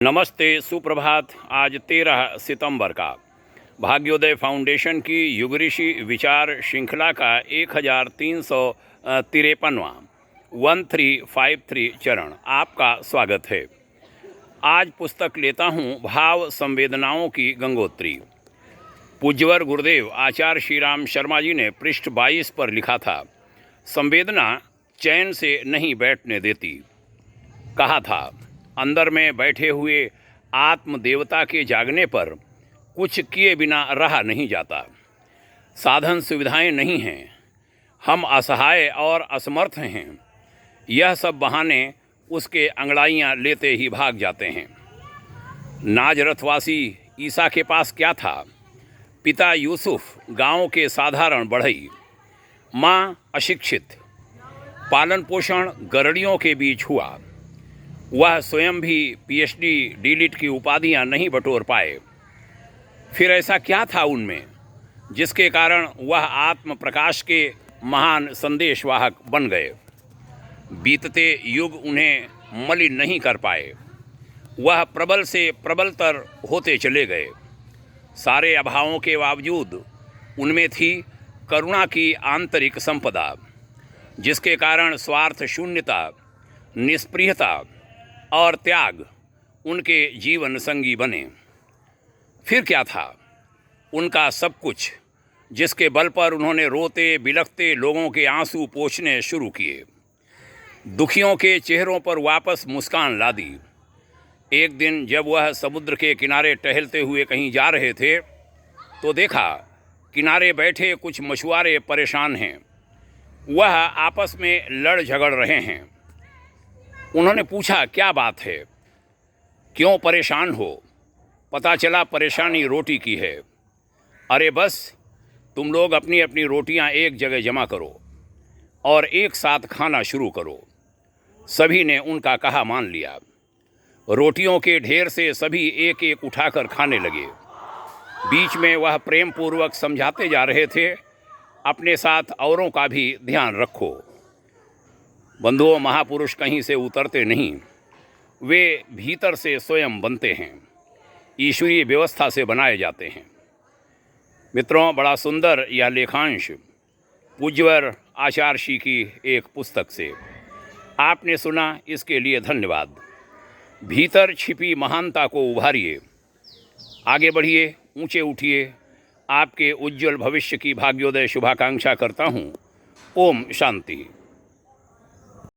नमस्ते, सुप्रभात। आज 13 सितंबर का भाग्योदय फाउंडेशन की युग ऋषि विचार श्रृंखला का 1353वां 1353 चरण आपका स्वागत है। आज पुस्तक लेता हूँ भाव संवेदनाओं की गंगोत्री। पूज्यवर गुरुदेव आचार्य श्री राम शर्मा जी ने पृष्ठ 22 पर लिखा था, संवेदना चैन से नहीं बैठने देती। कहा था, अंदर में बैठे हुए आत्म देवता के जागने पर कुछ किए बिना रहा नहीं जाता। साधन सुविधाएं नहीं हैं, हम असहाय और असमर्थ हैं। यह सब बहाने उसके अंगड़ाइयाँ लेते ही भाग जाते हैं। नाजरथवासी ईसा के पास क्या था? पिता यूसुफ गांव के साधारण बढ़ई, माँ अशिक्षित। पालन पोषण गरड़ियों के बीच हुआ। वह स्वयं भी पीएचडी डीलिट की उपाधियां नहीं बटोर पाए। फिर ऐसा क्या था उनमें जिसके कारण वह आत्म प्रकाश के महान संदेशवाहक बन गए? बीतते युग उन्हें मलिन नहीं कर पाए। वह प्रबल से प्रबलतर होते चले गए। सारे अभावों के बावजूद उनमें थी करुणा की आंतरिक संपदा, जिसके कारण स्वार्थ शून्यता, निष्प्रियता और त्याग उनके जीवन संगी बने। फिर क्या था उनका सब कुछ, जिसके बल पर उन्होंने रोते बिलखते लोगों के आंसू पोंछने शुरू किए, दुखियों के चेहरों पर वापस मुस्कान ला दी। एक दिन जब वह समुद्र के किनारे टहलते हुए कहीं जा रहे थे तो देखा किनारे बैठे कुछ मछुआरे परेशान हैं। वह आपस में लड़ झगड़ रहे हैं। उन्होंने पूछा, क्या बात है, क्यों परेशान हो? पता चला परेशानी रोटी की है। अरे बस, तुम लोग अपनी अपनी रोटियां एक जगह जमा करो और एक साथ खाना शुरू करो। सभी ने उनका कहा मान लिया। रोटियों के ढेर से सभी एक एक उठाकर खाने लगे। बीच में वह प्रेम पूर्वक समझाते जा रहे थे, अपने साथ औरों का भी ध्यान रखो। बंधुओं, महापुरुष कहीं से उतरते नहीं, वे भीतर से स्वयं बनते हैं, ईश्वरीय व्यवस्था से बनाए जाते हैं। मित्रों, बड़ा सुंदर यह लेखांश पूज्यवर आचार्य श्री की एक पुस्तक से आपने सुना, इसके लिए धन्यवाद। भीतर छिपी महानता को उभारिए, आगे बढ़िए, ऊंचे उठिए। आपके उज्जवल भविष्य की भाग्योदय शुभाकांक्षा करता हूँ। ओम शांति।